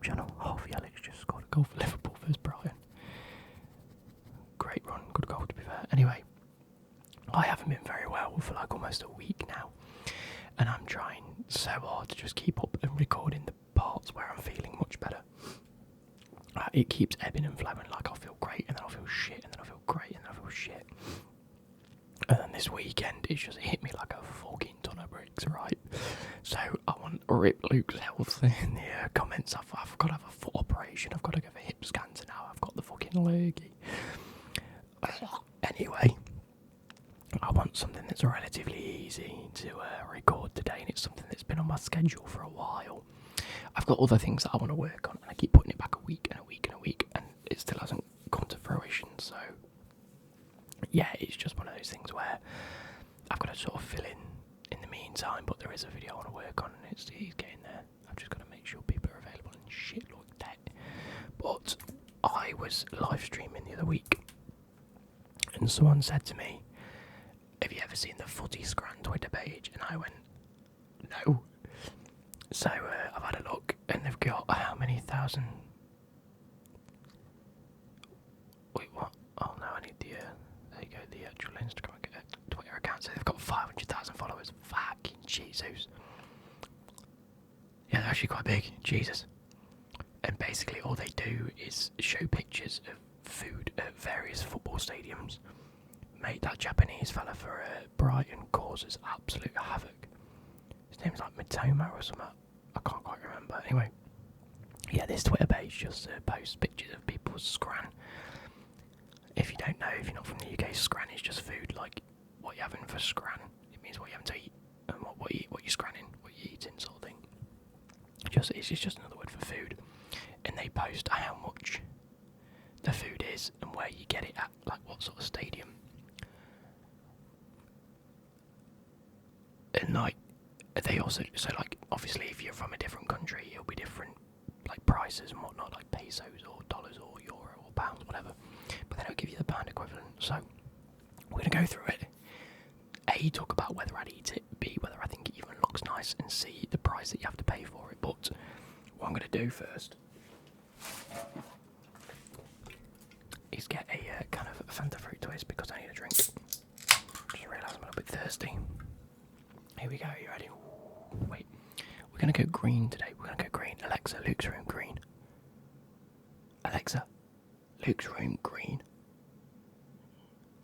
channel. Harvey Ellis just scored a goal for Liverpool versus Brighton. Great run, good goal to be fair. Anyway, I haven't been very well for like almost a week now, and I'm trying so hard to just keep up and recording the parts where I'm feeling much better. It keeps ebbing and flowing, like I'll feel great and then I'll feel shit and then I'll feel great and then I'll feel shit. And then this weekend it just hit me like a fucking ton of bricks, right? So I want to rip Luke's health in the comments. I've got to have a foot operation, I've got to go for hip scans now, I've got the fucking lurgy. Anyway, I want something that's relatively easy to record today, and it's something that's been on my schedule for a while. I've got other things that I want to work on, and I keep putting it back a week and a week and a week, and it still hasn't come to fruition. So yeah, it's just one of those things where I've got to sort of fill in the meantime, but there is a video I want to work on, and he's getting there. I've just got to make sure people are available and shit like that. But I was live streaming the other week, and someone said to me, "Have you ever seen the FootyScran Twitter page?" And I went, "No." So I've had a look, and they've got how many thousand? Wait, what? Oh no, I need the there you go, the actual Instagram Twitter account. So they've got 500,000 followers. Fucking Jesus. Yeah, they're actually quite big. Jesus. And basically all they do is show pictures of food at various football stadiums. Mate, that Japanese fella for Brighton causes absolute havoc. His name's like Mitoma or something. I can't quite remember. Anyway, yeah, this Twitter page just posts pictures of people's scran. If you don't know, if you're not from the UK, scran is just food, like what you're having for scran. It means what you have to eat, and what you're scranning, what you're eating, sort of thing. It's just another word for food. And they post how much the food is and where you get it at, like what sort of stadium. And like, they also, so like, obviously if you're from a different country, it'll be different, like prices and whatnot, like pesos or dollars or euro or pounds, whatever. But then it'll give you the pound equivalent. So we're going to go through it. A, talk about whether I'd eat it. B, whether I think it even looks nice. And C, the price that you have to pay for it. But what I'm going to do first is get a kind of Fanta fruit twist because I need a drink. Just realised I'm a little bit thirsty. Here we go, you ready? Ooh, wait, we're going to go green today. We're going to go green. Alexa, Luke's room green. Alexa, Luke's room green.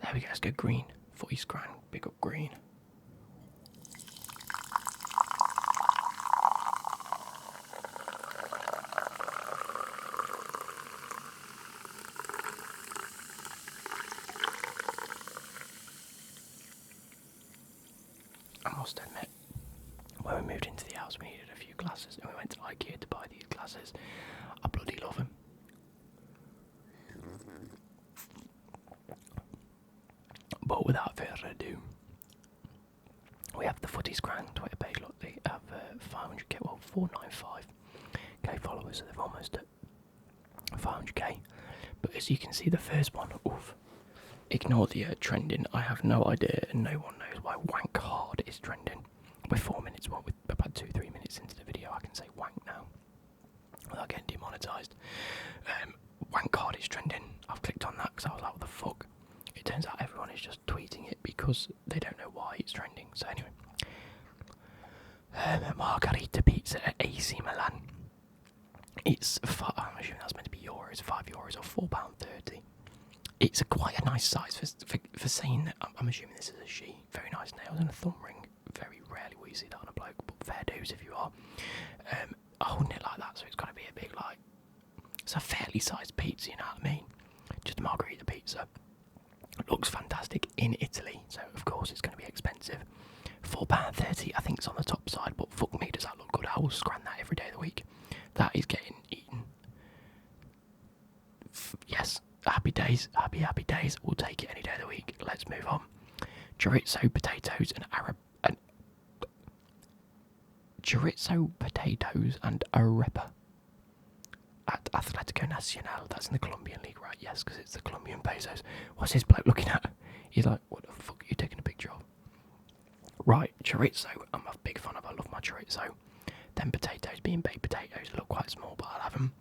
There we go, let's go green. FootyScran, big up green. I must admit, when we moved into the house we needed a few glasses, and we went to IKEA to buy these glasses. I bloody love them. But without further ado, we have the FootyScran Twitter page. Look, they have 500k, well 495k followers, so they've almost at 500k. But as you can see, the first one, oof, ignore the trending. I have no idea, and no one knows why wank hard is trending. We're 4 minutes, well, we're about 2-3 minutes into the video. I can say wank now without getting demonetised. Wank hard is trending. I've clicked on that because I was like, what the fuck? It turns out everyone is just tweeting it because they don't know why it's trending. So anyway, margarita pizza at AC Milan. It's I'm assuming that's meant to be euros, €5 or £4.30. It's quite a nice size for saying that. I'm assuming this is a she. Very nice nails and a thumb ring. Very rarely will you see that on a bloke, but fair dues if you are. Holding it like that, so it's got to be a big, like, it's a fairly sized pizza, you know what I mean? Just a margarita pizza. It looks fantastic in Italy, so of course it's going to be expensive. £4.30, I think it's on the top side, but fuck me, does that look good? I will scran that every day of the week. That is getting eaten. Yes, happy days, happy days. We'll take it any day of the week. Let's move on. Chorizo potatoes and arepa at Atletico Nacional. That's in the Colombian league, right? Yes, because it's the Colombian pesos. What's this bloke looking at? He's like, what the fuck are you taking a picture of? Right, chorizo. I'm a big fan of. I love my chorizo. Then potatoes, being baked potatoes, look quite small, but I'll have them.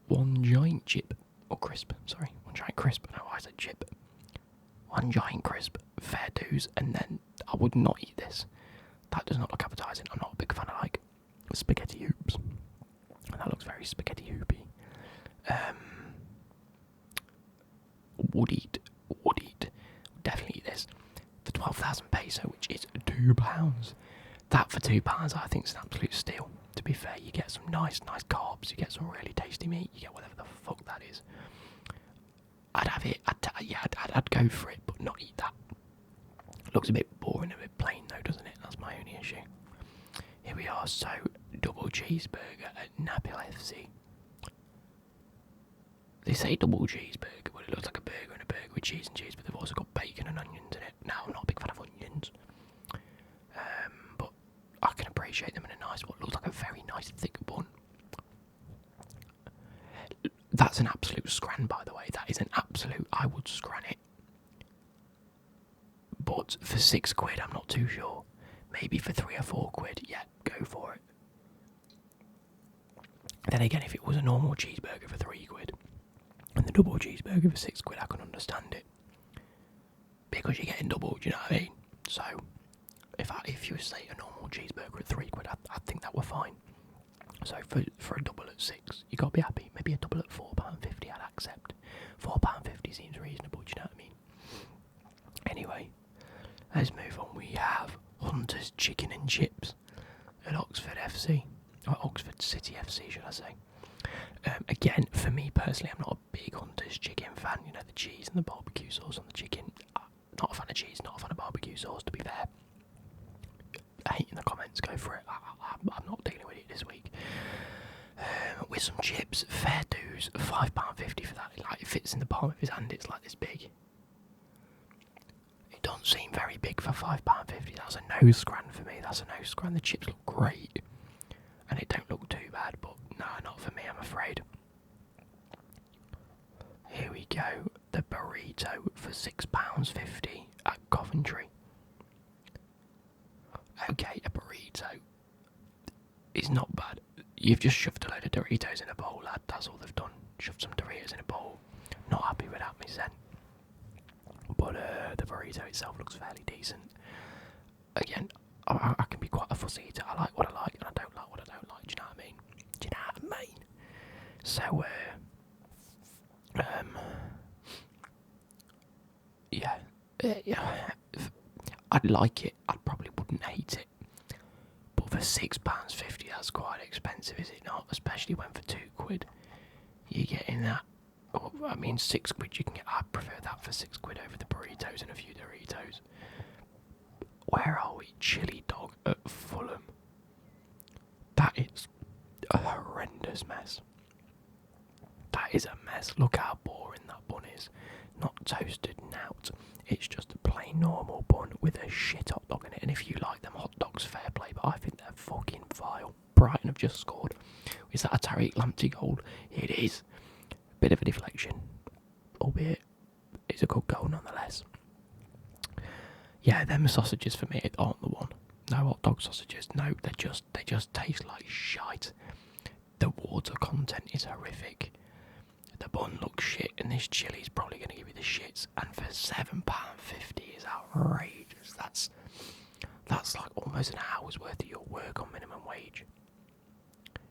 One giant chip, or crisp, sorry, one giant crisp, no, I said chip. One giant crisp, fair dues, and then I would not eat this. That does not look appetising. I'm not a big fan of like spaghetti hoops. And that looks very spaghetti hoopy. Would eat. Definitely eat this. For 12,000 peso, which is £2. That for £2 I think is an absolute steal. To be fair, you get some nice carbs, you get some really tasty meat, you get whatever the fuck that is. I'd have it, I'd go for it, but not eat that. Looks a bit boring, a bit plain though, doesn't it? That's my only issue. Here we are, so double cheeseburger at Nabil FC. They say double cheeseburger, but it looks like a burger and a burger with cheese and cheese, but they've also got bacon and onions in it. Now, I'm not a big fan of onions, but I can appreciate them in a nice, what looks like a very nice thick bun. That's an absolute scran, by the way. That is an absolute, I would scran it. But for £6, I'm not too sure. Maybe for £3 or £4, yeah, go for it. Then again, if it was a normal cheeseburger for £3 and the double cheeseburger for £6, I can understand it. Because you're getting double, do you know what I mean? So, if you say a normal cheeseburger at £3, I think that were fine. So for a double at £6, you got to be happy. Maybe a double at £4.50 I'd accept. £4.50 seems reasonable, do you know what I mean? Anyway, let's move on. We have Hunter's Chicken and Chips at Oxford FC. Or Oxford City FC, should I say. Again, for me personally, I'm not a big Hunter's Chicken fan. You know, the cheese and the barbecue sauce on the chicken. Not a fan of cheese, not a fan of barbecue sauce, to be fair. Hate in the comments, go for it. I'm not dealing with it this week. With some chips, fair dues, £5.50 for that. Like, it fits in the palm of his hand, it's like this big. It doesn't seem very big for £5.50. That's a no scran for me. That's a no scran. The chips look great, and it don't look too bad, but no, not for me, I'm afraid. Here we go. The burrito for £6.50 at Coventry. Okay, a burrito is not bad. You've just shoved a load of Doritos in a bowl, lad. That's all they've done. Shoved some Doritos in a bowl. Not happy with that, me sen. But the burrito itself looks fairly decent. Again, I can be quite a fussy eater. I like what I like and I don't like what I don't like. Do you know what I mean? Do you know what I mean? So, yeah. I'd like it. I probably wouldn't hate it. But for £6.50, that's quite expensive, is it not? Especially when for £2 you're getting that. Oh, I mean, £6 you can get. I prefer that for £6 over the burritos and a few Doritos. Where are we? Chili dog at Fulham. That is a horrendous mess. That is a mess. Look how boring that bun is. Not toasted nout. It's just a plain normal bun with a shit hot dog in it. And if you like them hot dogs, fair play. But I think they're fucking vile. Brighton have just scored. Is that a Tariq Lamptey goal? It is. Bit of a deflection, albeit it's a good goal nonetheless. Yeah, them sausages for me aren't the one. No hot dog sausages. No, they just taste like shite. The water content is horrific. The bun looks shit, and this chili's probably going to give you the shits. And for £7.50 is outrageous. That's like almost an hour's worth of your work on minimum wage.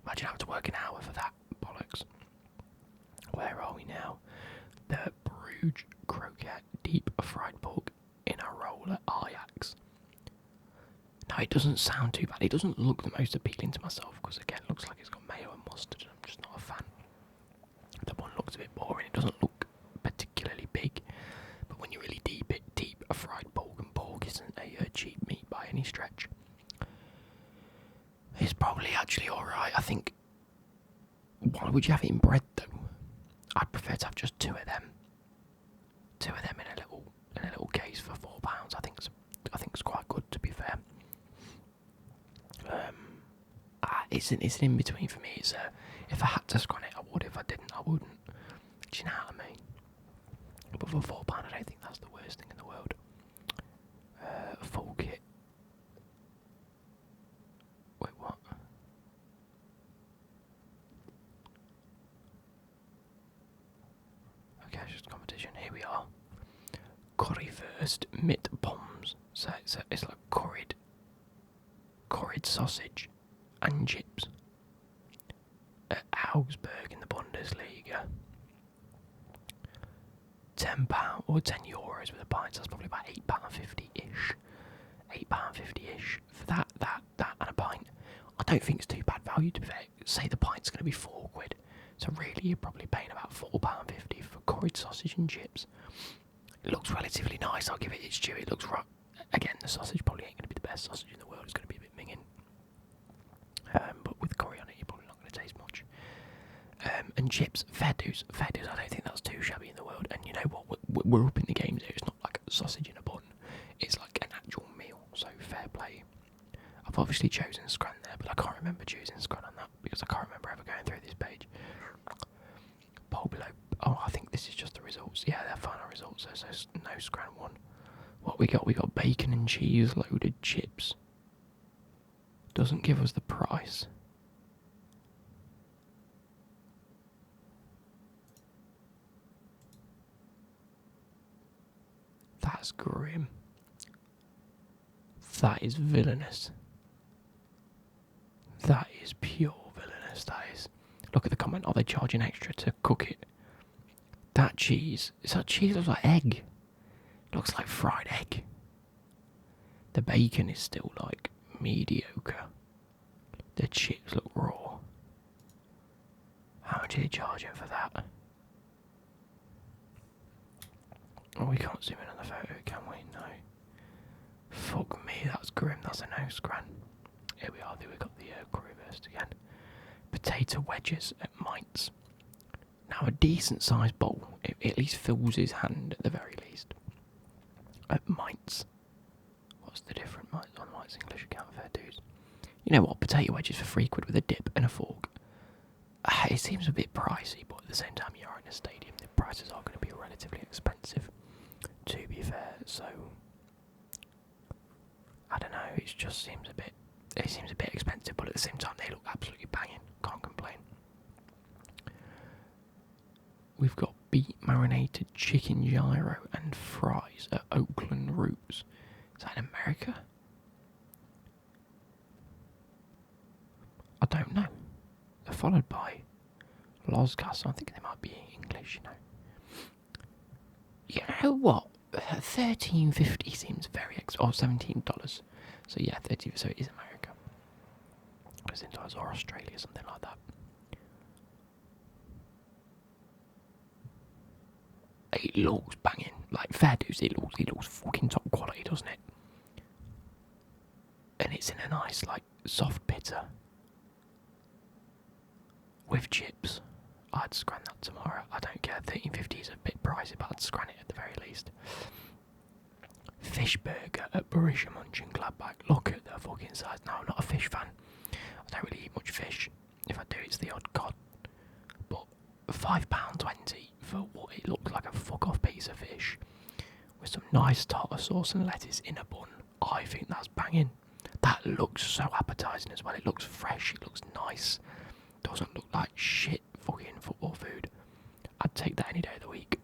Imagine having to work an hour for that bollocks. Where are we now? The Bruges croquette deep fried pork in a roll at Ajax. Now, it doesn't sound too bad. It doesn't look the most appealing to myself because, again, it looks like it's got mayo and mustard, and I'm just not a fan. The one looks a bit boring. It doesn't look particularly big, but when you really deep a fried pork, and pork isn't a cheap meat by any stretch. It's probably actually alright. I think. Why would you have it in bread though? I'd prefer to have just two of them. Two of them in a little case for £4. I think it's quite good, to be fair. It's an in between for me. It's if I had to scran it, I would. If I didn't, I wouldn't. Do you know what I mean? But for £4, I don't think that's the worst thing in the world. Full kit. Wait, what? specialist competition. Here we are. Curry first, mit bombs. So it's like curried sausage and chips at Augsburg in the Bundesliga. £10 or €10 with a pint, so that's probably about £8.50-ish. £8.50-ish for that and a pint. I don't think it's too bad value to be fair. Say the pint's going to be £4, so really you're probably paying about £4.50 for curried sausage and chips. It looks relatively nice, I'll give it its due. It looks right. Again, the sausage probably ain't going to be the best sausage in the world, it's going to be a bit minging. But with curry on it, you're probably not going to taste much. And chips, fair dues, I don't think that's too shabby in the world. And you know what, we're up in the games here, it's not like a sausage in a bun, it's like an actual meal, so fair play. I've obviously chosen Scran there, but I can't remember choosing Scran on that, because I can't remember ever going through this page. Poll below, oh I think this is just the results, yeah they're final results, so no Scran won. What we got bacon and cheese loaded chips. Doesn't give us the price. That's grim. That is villainous. That is pure villainous, that is. Look at the comment, are they charging extra to cook it? That cheese looks like egg. Looks like fried egg. The bacon is still like mediocre. The chips look raw. How much are they charging for that? Oh, we can't zoom in on the photo, can we? No. Fuck me, that's grim. That's a no Scran. Here we are. We've got the curry burst again. Potato wedges at Mainz. Now a decent sized bowl. It at least fills his hand at the very least. At Mainz. What's the difference on Mainz English account? Fair dues. You know what? Potato wedges for £3 with a dip and a fork. It seems a bit pricey, but at the same time, you are in a stadium. The prices are going to be relatively expensive, to be fair. So I don't know. It just seems a bit. It seems a bit expensive, but at the same time, they look absolutely banging. Can't complain. We've got beet marinated chicken gyro and fries at Oakland Roots. Is that in America? I don't know. They're followed by Lozgas, so I think they might be English, you know. You know what? $13.50 seems very $17. So yeah, so it is America. It's in dollars or Australia, something like that. It looks banging. Like fair dues, it looks fucking top quality, doesn't it? And it's in a nice, like, soft bitter. With chips. I'd Scran that tomorrow. I don't care. $13.50 is a bit pricey, but I'd Scran it at the very least. Fish burger at Borussia Mönchengladbach. Look at the fucking size. No, I'm not a fish fan. I don't really eat much fish. If I do, it's the odd cod. But £5.20 for what it looks like a fuck off piece of fish with some nice tartar sauce and lettuce in a bun. I think that's banging. That looks so appetising as well. It looks fresh. It looks nice. Doesn't look like shit fucking football food. I'd take that any day of the week.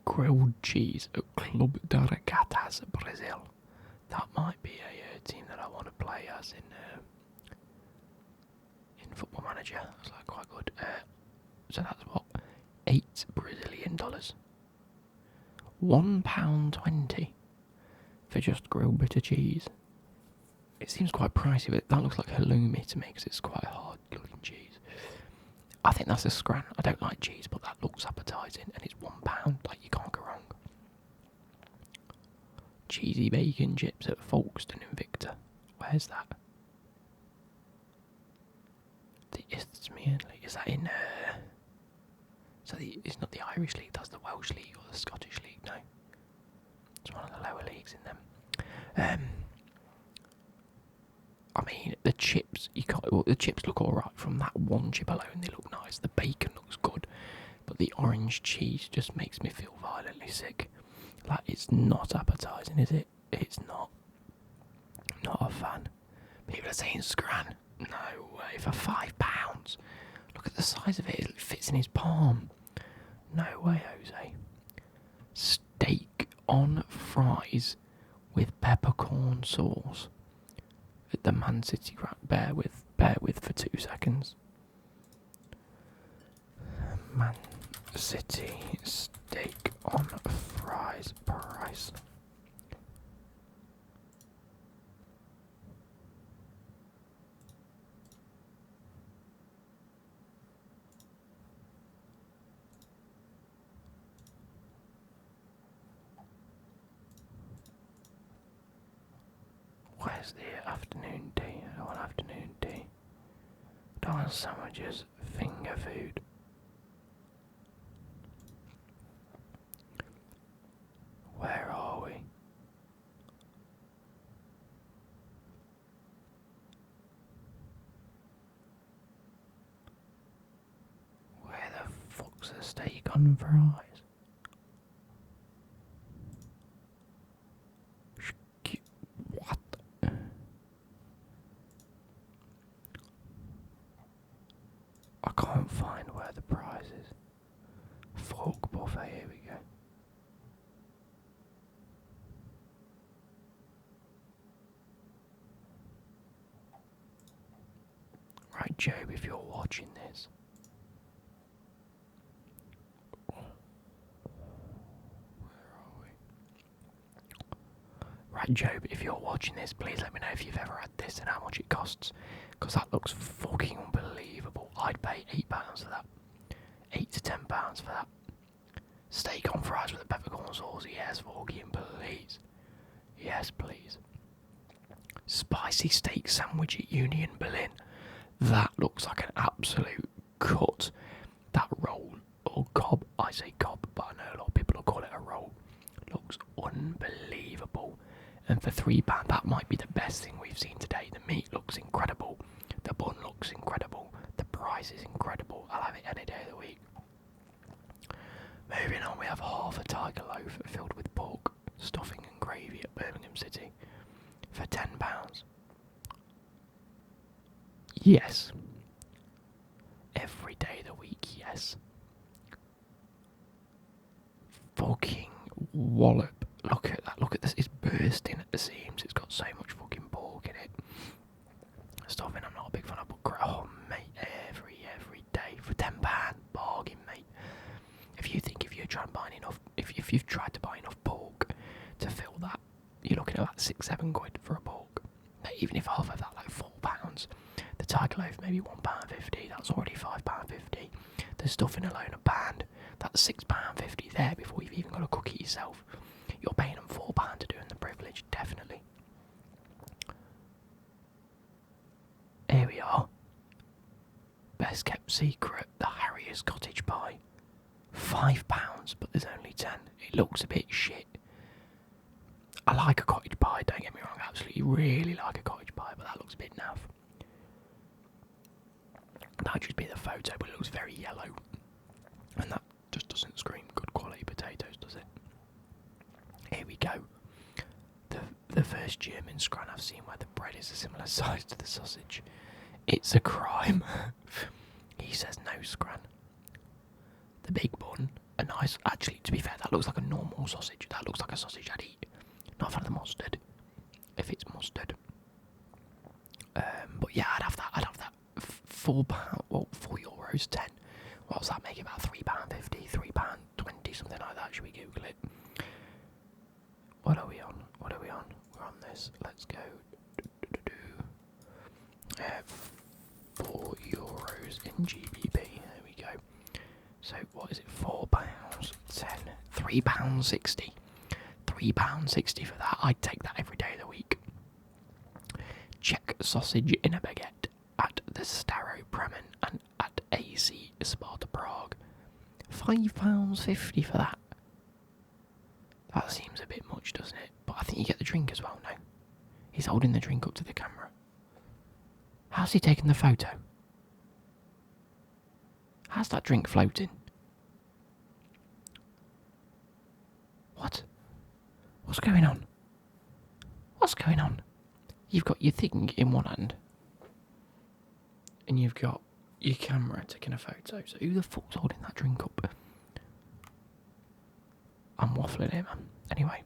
Grilled cheese at Club de Regatas, Brazil. That might be a team that I want to play as in Football Manager. That's like quite good. So that's what? $8 Brazilian. £1.20 for just grilled bit of cheese. It seems quite pricey, but that looks like halloumi to me because it's quite hard looking cheese. I think that's a Scran. I don't like cheese, but that looks appetising, and it's £1. Like, you can't go wrong. Cheesy bacon chips at Folkestone Invicta. Where's that? The Isthmian League. Is that in? So it's not the Irish League. That's the Welsh League or the Scottish League. No, it's one of the lower leagues in them. I mean, the chips, the chips look alright from that one chip alone, they look nice, the bacon looks good, but the orange cheese just makes me feel violently sick. Like, it's not appetising, is it? It's not. Not a fan. People are saying Scran. No way, for £5. Look at the size of it, it fits in his palm. No way, Jose. Steak on fries with peppercorn sauce at the Man City ground. Bear with for 2 seconds. Man City steak on fries price. Where's the afternoon tea? I don't want afternoon tea. I don't want sandwiches, finger food. Where are we? Where the fuck's the steak on fries? What? I can't find where the prize is. Fork buffet, here we go. Right, Job, if you're watching this. Where are we? Right, Job, if you're watching this, please let me know if you've ever had this and how much it costs. Because that looks fucking unbelievable. I'd pay £8 for that. £8 to £10 for that. Steak on fries with a peppercorn sauce. Yes, Forgian, please. Yes, please. Spicy steak sandwich at Union Berlin. That looks like an absolute cut. That roll, or cob, I say cob, but I know a lot of people will call it a roll. Looks unbelievable. And for £3, that might be the best thing we've seen today. The meat looks incredible. The bun looks incredible. The price is incredible. I'll have it any day of the week. Moving on, we have half a tiger loaf filled with pork, stuffing and gravy at Birmingham City for £10. Yes. Every day of the week, yes. Fucking wallop. Look at that, look at this, it's bursting at the seams, it's got so much fucking pork in it. Stuffing I'm not a big fan of, but oh mate, every day for £10, bargain mate. If you're trying to buy enough, if you've tried to buy enough pork to fill that, you're looking at about £6-7 for a pork. But even if half of that, like £4, the tiger loaf maybe £1.50, that's already £5.50. The stuffing alone £1, that's £6.50 there before you've even got to cook it yourself. You're paying them £4 to doing the privilege, definitely. Here we are. Best kept secret, the Harriers cottage pie. £5, but there's only 10. It looks a bit shit. I like a cottage pie, don't get me wrong, I absolutely really like a cottage pie, but that looks a bit naff. That would just be the photo, but it looks very yellow. And that just doesn't scream good quality potatoes, does it? Here we go. The first German scran I've seen where the bread is a similar size to the sausage. It's a crime. He says no scran. The big bun, a nice, actually to be fair, that looks like a normal sausage. That looks like a sausage I'd eat. Not for the mustard, if it's mustard. But yeah, I'd have that. £4, well, €4, 10. What does that make? About £3.50, £3.20, something like that. Should we Google it? What are we on? We're on this. Let's go. €4 in GBP. There we go. So what is it? £4, 10, £3.60. £3.60 for that. I'd take that every day of the week. Czech sausage in a baguette at the Staro Bremen and at AC Sparta Prague. £5.50 for that. That seems a bit much, doesn't it? But I think you get the drink as well, no? He's holding the drink up to the camera. How's he taking the photo? How's that drink floating? What? What's going on? What's going on? You've got your thing in one hand. And you've got your camera taking a photo. So who the fuck's holding that drink up? I'm waffling here, man. Anyway,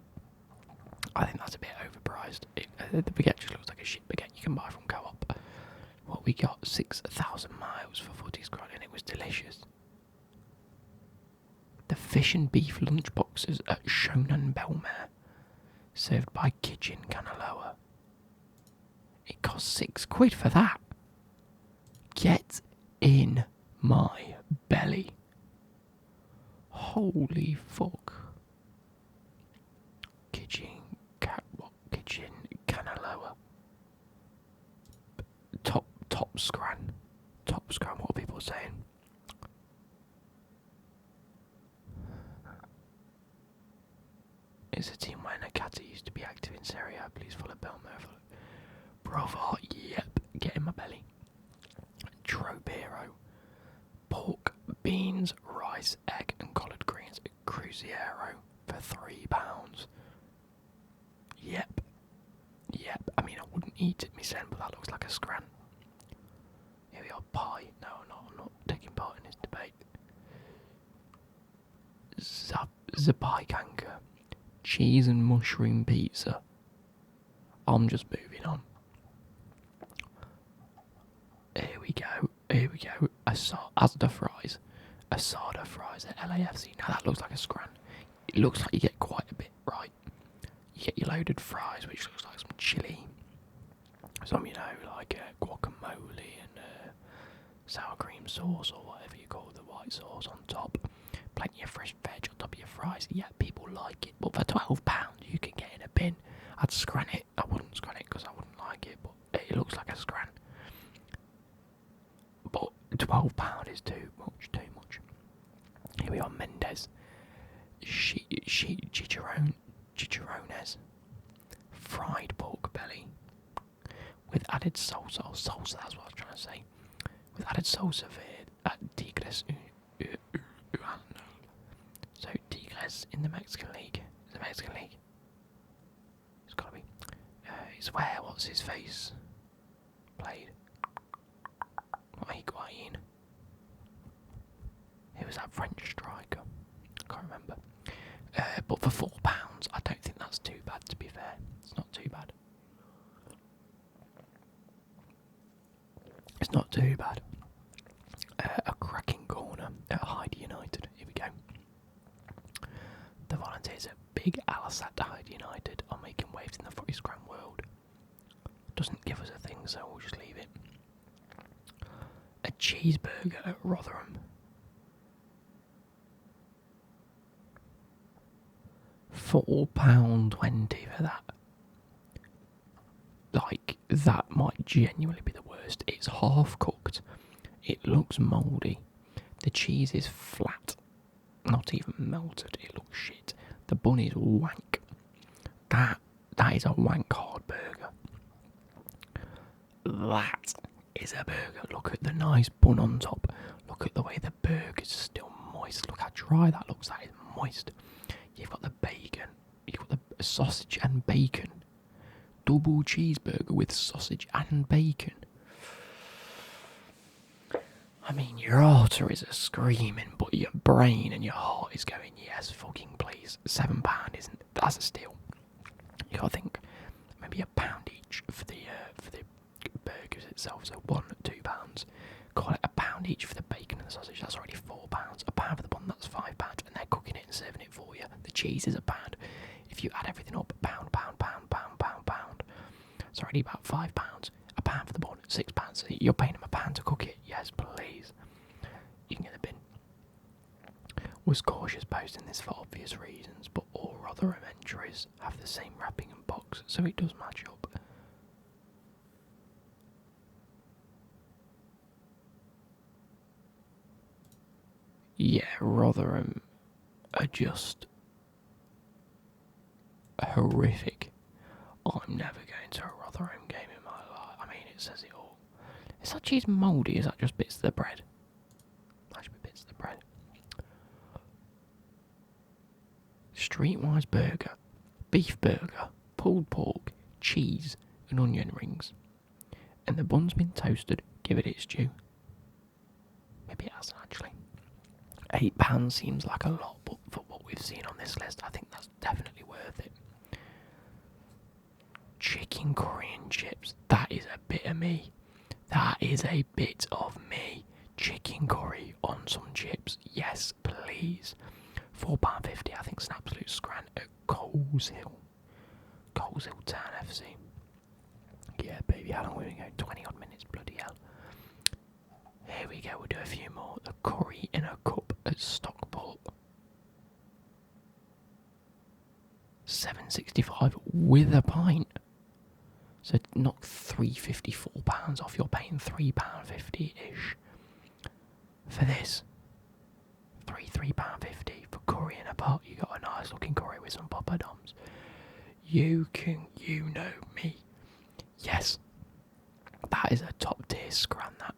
I think that's a bit overpriced. The baguette just looks like a shit baguette you can buy from Co-op. What we got, 6,000 miles for FootyScran, and it was delicious. The fish and beef lunchboxes at Shonan Belmare, served by Kitchen Kanaloa. It cost £6 for that. Get in my belly. Holy fuck. Kitchen Kanaloa. Top scran. What are people saying? It's a team where Nakata used to be active in Serie A. Please follow Belmare. Bravo, yep, get in my belly. Tropero. Pork, beans, rice, egg and collard greens at Cruzeiro for £3. Yep. I mean, I wouldn't eat it myself, but that looks like a scran. Here we are, pie. No, I'm not taking part in this debate. Zapaikanka. Cheese and mushroom pizza. I'm just moving on. Here we go. Asda fries. Asada fries at LAFC. Now that looks like a scran. It looks like you get quite a bit, right? You get your loaded fries, which looks like some chili. Some, like guacamole and sour cream sauce or whatever you call the white sauce on top. Plenty of fresh veg on top of your fries. Yeah, people like it. But for £12, you can get in a bin. I'd scran it. I wouldn't scran it because I wouldn't like it, but it looks like a scran. But £12 is too much. Here we are, Mendes. Chicharrones. Fried pork belly. With added salsa. Oh, salsa, that's what I was trying to say. With added salsa at Tigres. So, Tigres in the Mexican League. The Mexican League. It's gotta be. It's where, what's his face? Played. Not Higuain. Who was that French striker? I can't remember. But for £4, I don't think that's too bad, to be fair. It's not too bad. It's not too bad. A cracking corner at Hyde United. Here we go. The Volunteers at Big Al-Assad Hyde United are making waves in the FootyScran world. Doesn't give us a thing, so we'll just leave it. A cheeseburger at Rotherham. £4.20 for that. Like, that might genuinely be the worst. It's half cooked. It looks mouldy. The cheese is flat. Not even melted. It looks shit. The bun is wank. That is a wank hard burger. That is a burger. Look at the nice bun on top. Look at the way the burger's still moist. Look how dry that looks. That is moist. You've got the bacon. You've got the sausage and bacon. Double cheeseburger with sausage and bacon. I mean, your arteries are screaming, but your brain and your heart is going, yes, fucking please. £7 isn't. That's a steal. You gotta think maybe £1 each for the burgers itself. So £1, £2. Call it £1 each for the bacon and the sausage. That's already £4. £1 for the bun. That's £5, and they're cooking it and serving it for you. The cheese is £1. If you add everything up, £1. It's already about £5. £1 for the bun, £6. So you're paying them £1 to cook it. Yes, please. You can get the bin. Was cautious posting this for obvious reasons, but all Rotherham entries have the same wrapping and box, so it does match up. Yeah, Rotherham are just horrific. I'm never going to a Rotherham game in my life. I mean, it says it all. Is that cheese mouldy? Is that just bits of the bread? That should be bits of the bread. Streetwise burger, beef burger, pulled pork, cheese, and onion rings. And the bun's been toasted. Give it its due. Maybe it hasn't actually. £8 seems like a lot, but for what we've seen on this list, I think that's definitely worth it. Chicken curry and chips. That is a bit of me. That is a bit of me. Chicken curry on some chips. Yes, please. £4.50. I think it's an absolute scran at Coles Hill. Coles Hill Town FC. Yeah, baby, how long will we go? 20 odd minutes, bloody hell. Here we go, we'll do a few more. The curry in a cup at Stockport. £7.65 with a pint. So knock £3.54 off. You're paying £3.50-ish for this. £3.50 for curry in a pot. You got a nice looking curry with some poppadoms. You know me. Yes, that is a top tier scran. That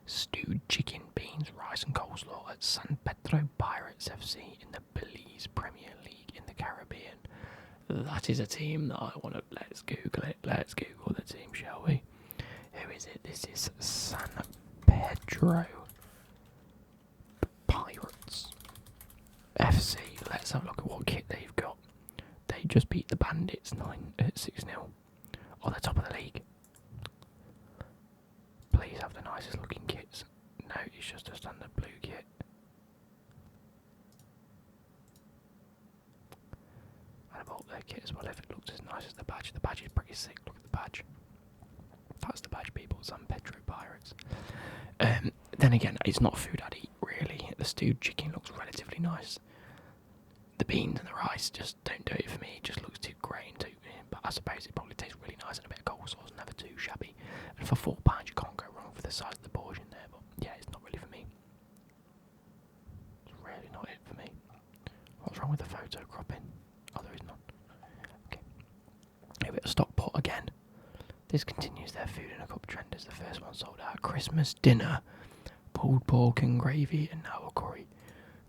stewed chicken, beans, rice, and coleslaw at San Pedro Pirates FC in the Belize Premier League in the Caribbean. That is a team that I want to. Let's Google it. Let's Google the team, shall we? Who is it? This is San Pedro Pirates FC. Let's have a look at what kit they've got. They just beat the Bandits 6-0. On the top of the league. Please have the nicest looking kits. No, it's just a standard blue kit. And I bought their kit as well if it looks as nice as the badge. The badge is pretty sick. Look at the badge. That's the badge, people. San Pedro Pirates. Then again, it's not food I'd eat, really. The stewed chicken looks relatively nice. The beans and the rice just don't do it for me. It just looks too grey and too... But I suppose it probably tastes really nice and a bit of coleslaw is never too shabby. And for £4 you can't go wrong for the size of the portion there. But yeah, it's not really for me. It's really not it for me. What's wrong with the photo cropping? Oh, there is none. Okay. Here we go, Stockport again. This continues their food in a cup trend as the first one sold out. Christmas dinner, pulled pork and gravy, and now a curry.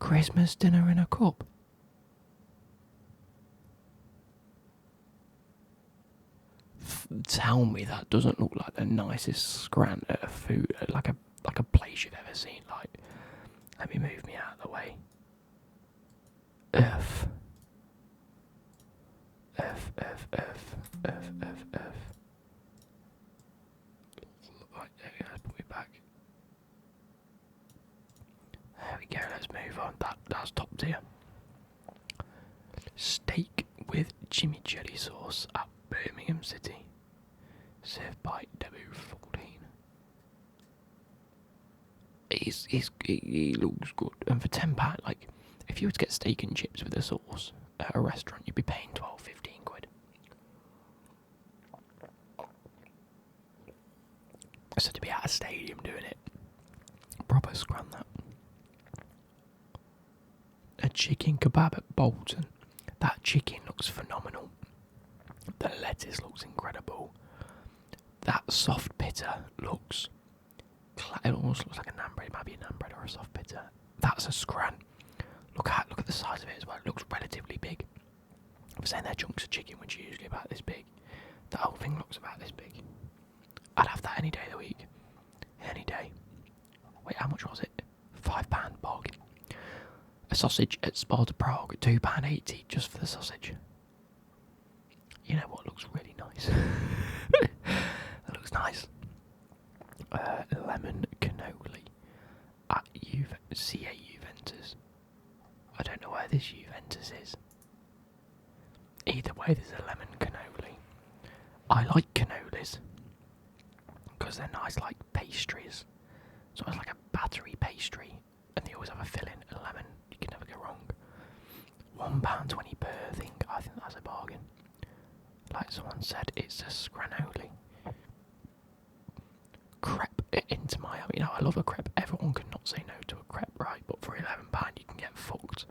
Christmas dinner in a cup. Tell me that doesn't look like the nicest scran at a food, like a place you've ever seen. Like, let me move me out of the way. F. Right, there we go, let's put me back. There we go, let's move on. That's top tier. Steak with chimichurri sauce at Birmingham City. Served by Debut 14. It looks good. And for £10, like, if you were to get steak and chips with a sauce at a restaurant, you'd be paying 12-15 quid. So to be at a stadium doing it, proper scran that. A chicken kebab at Bolton. That chicken looks phenomenal. The lettuce looks incredible. That soft pitta looks... It almost looks like a naan bread. It might be a naan bread or a soft pitta. That's a scran. Look at the size of it as well. It looks relatively big. I'm saying they're chunks of chicken, which are usually about this big. The whole thing looks about this big. I'd have that any day of the week. Any day. Wait, how much was it? £5 bargain. A sausage at Sparta Prague, £2.80 just for the sausage. You know what looks really nice? That looks nice. Lemon cannoli at CA Juventus. I don't know where this Juventus is. Either way, there's a lemon cannoli. I like cannolis because they're nice, like pastries. So it's like a battery pastry, and they always have a filling, a lemon. You can never go wrong. £1.20 per thing. I think that's a bargain. Like someone said, it's a scranoli. Crepe into my... You know, I love a crepe. Everyone can not say no to a crepe, right? But for £11 you can get fucked.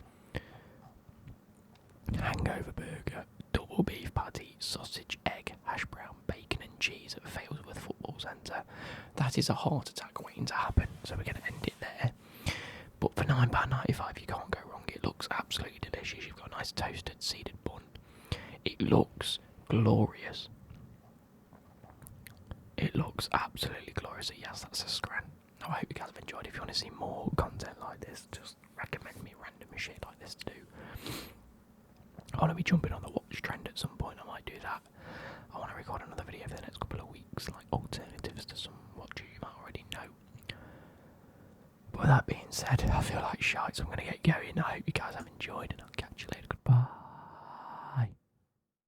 Hangover burger, double beef patty, sausage, egg, hash brown, bacon and cheese at Failsworth Football Centre. That is a heart attack waiting to happen, so we're going to end it there. But for £9.95 you can't go wrong. It looks absolutely delicious. You've got a nice toasted seeded bun. It looks glorious. It looks absolutely glorious. So yes, that's a scran. Now I hope you guys have enjoyed. If you want to see more content like this, just recommend me random shit like this to do. that being said, I feel like shite, so I'm going to get going. I hope you guys have enjoyed, and I'll catch you later.